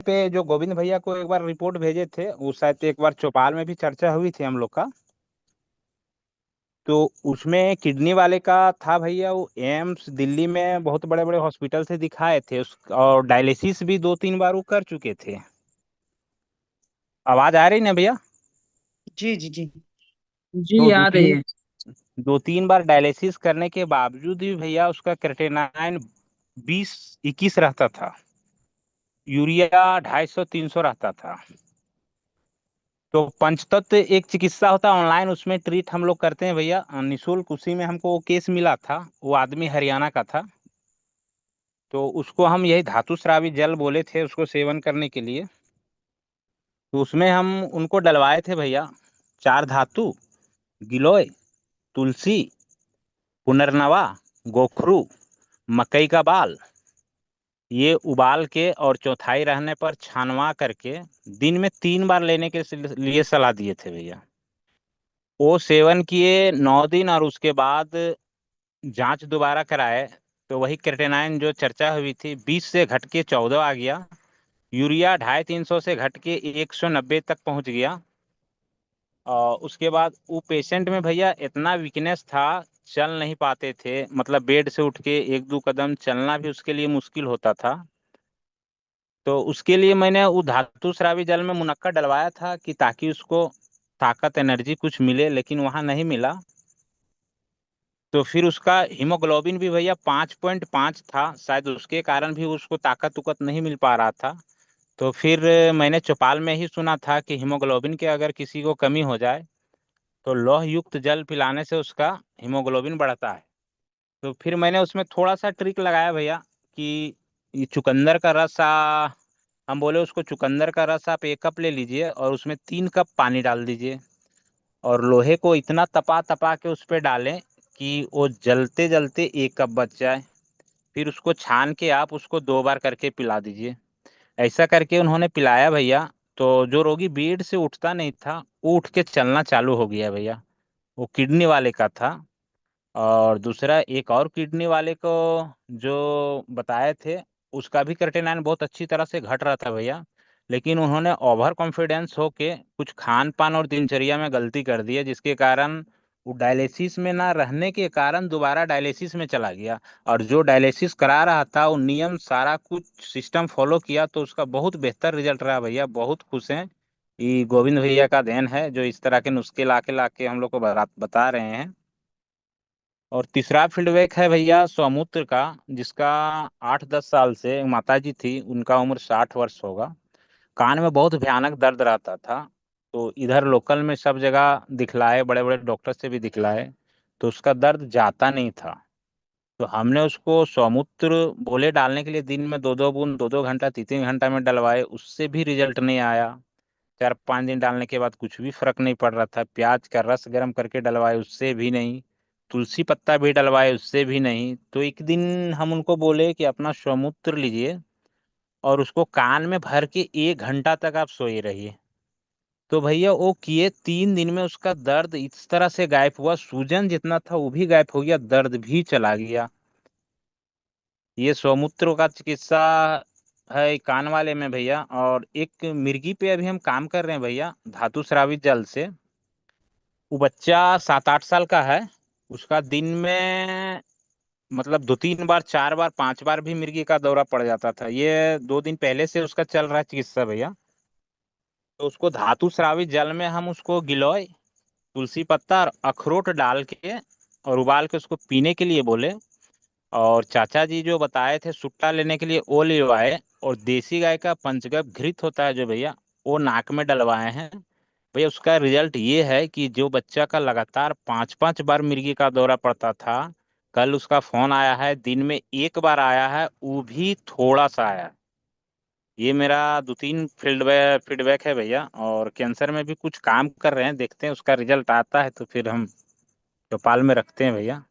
पे जो गोविंद भैया को एक बार रिपोर्ट भेजे थे, वो शायद एक बार चौपाल में भी चर्चा हुई थी हम लोग का। तो उसमें किडनी वाले का था भैया। वो एम्स दिल्ली में बहुत बड़े बड़े हॉस्पिटल से दिखाए थे और डायलिसिस भी 2-3 बार वो कर चुके थे। आवाज आ रही ना भैया? जी जी जी। तो जी दो आ रही तीन है। 2-3 बार डायलिसिस करने के बावजूद भी भैया उसका क्रेटेनाइन 20-21 रहता था। यूरिया 250-300 रहता था। तो पंचतत्व एक चिकित्सा होता है ऑनलाइन, उसमें ट्रीट हम लोग करते हैं भैया निशुल्क। उसी में हमको वो केस मिला था। वो आदमी हरियाणा का था। तो उसको हम यही धातु स्रावी जल बोले थे उसको सेवन करने के लिए। तो उसमें हम उनको डलवाए थे भैया 4 धातु: गिलोय, तुलसी, पुनर्नवा, गोखरू, मकई का बाल। ये उबाल के और चौथाई रहने पर छानवा करके दिन में 3 बार लेने के लिए सलाह दिए थे भैया। वो सेवन किए 9 दिन और उसके बाद जांच दोबारा कराए। तो वही क्रेटेनाइन जो चर्चा हुई थी 20 से घट के 14 आ गया। यूरिया 250-300 से घट के 190 तक पहुंच गया। और उसके बाद वो पेशेंट में भैया इतना वीकनेस था, चल नहीं पाते थे। मतलब बेड से उठ के 1-2 कदम चलना भी उसके लिए मुश्किल होता था। तो उसके लिए मैंने वो धातु स्रावी जल में मुनक्का डलवाया था कि ताकि उसको ताकत एनर्जी कुछ मिले, लेकिन वहां नहीं मिला। तो फिर उसका हीमोग्लोबिन भी भैया 5.5 था, शायद उसके कारण भी उसको ताकत उकत नहीं मिल पा रहा था। तो फिर मैंने चौपाल में ही सुना था कि हीमोग्लोबिन के अगर किसी को कमी हो जाए तो लौह युक्त जल पिलाने से उसका हीमोग्लोबिन बढ़ता है। तो फिर मैंने उसमें थोड़ा सा ट्रिक लगाया भैया कि ये चुकंदर का रस हम बोले उसको चुकंदर का रस आप 1 कप ले लीजिए और उसमें 3 कप पानी डाल दीजिए। और लोहे को इतना तपा तपा के उस पर डालें कि वो जलते जलते 1 कप बच जाए। फिर उसको छान के आप उसको 2 बार करके पिला दीजिए। ऐसा करके उन्होंने पिलाया भैया। तो जो रोगी बेड से उठता नहीं था वो उठ के चलना चालू हो गया भैया। वो किडनी वाले का था। और दूसरा एक और किडनी वाले को जो बताए थे, उसका भी क्रेटेनाइन बहुत अच्छी तरह से घट रहा था भैया। लेकिन उन्होंने ओवर कॉन्फिडेंस होके कुछ खान पान और दिनचर्या में गलती कर दी है, जिसके कारण वो डायलिसिस में ना रहने के कारण दोबारा डायलिसिस में चला गया। और जो डायलिसिस करा रहा था वो नियम सारा कुछ सिस्टम फॉलो किया, तो उसका बहुत बेहतर रिजल्ट रहा भैया। बहुत खुश हैं। ये गोविंद भैया का देन है जो इस तरह के नुस्खे लाके लाके हम लोग को बता रहे हैं। और तीसरा फीडबैक है भैया सौमूत्र का, जिसका 8-10 साल से माता जी थी, उनका उम्र 60 वर्ष होगा। कान में बहुत भयानक दर्द रहता था। तो इधर लोकल में सब जगह दिखलाए, बड़े बड़े डॉक्टर से भी दिखलाए, तो उसका दर्द जाता नहीं था। तो हमने उसको सौमूत्र बोले डालने के लिए दिन में 2-2 बूंद 2-2 घंटा 3-3 घंटा में डलवाए, उससे भी रिजल्ट नहीं आया। 4-5 दिन डालने के बाद कुछ भी फर्क नहीं पड़ रहा था। प्याज का रस गर्म करके डलवाए, उससे भी नहीं। तुलसी पत्ता भी डलवाए, उससे भी नहीं। तो एक दिन हम उनको बोले कि अपना स्वमूत्र लीजिए और उसको कान में भर के 1 घंटा तक आप सोए रहिए। तो भैया वो किए, 3 दिन में उसका दर्द इस तरह से गायब हुआ, सूजन जितना था वो भी गायब हो गया, दर्द भी चला गया। ये स्वमूत्र का चिकित्सा है कान वाले में भैया। और एक मिर्गी पे अभी हम काम कर रहे हैं भैया धातु स्रावित जल से। वो बच्चा 7-8 साल का है। उसका दिन में मतलब 2-3 बार 4 बार 5 बार भी मिर्गी का दौरा पड़ जाता था। ये 2 दिन पहले से उसका चल रहा है चिकित्सा भैया। तो उसको धातु स्रावित जल में हम उसको गिलोय, तुलसी पत्ता और अखरोट डाल के और उबाल के उसको पीने के लिए बोले। और चाचा जी जो बताए थे सुट्टा लेने के लिए वो लिलवाए। और देसी गाय का पंचगव्य घृत होता है जो भैया, वो नाक में डलवाए हैं। भैया उसका रिजल्ट ये है कि जो बच्चा का लगातार 5-5 बार मिर्गी का दौरा पड़ता था, कल उसका फोन आया है, दिन में 1 बार आया है, वो भी थोड़ा सा आया है। ये मेरा 2-3 फीडबैक है भैया। और कैंसर में भी कुछ काम कर रहे हैं, देखते हैं उसका रिजल्ट आता है तो फिर हम चौपाल में रखते हैं भैया।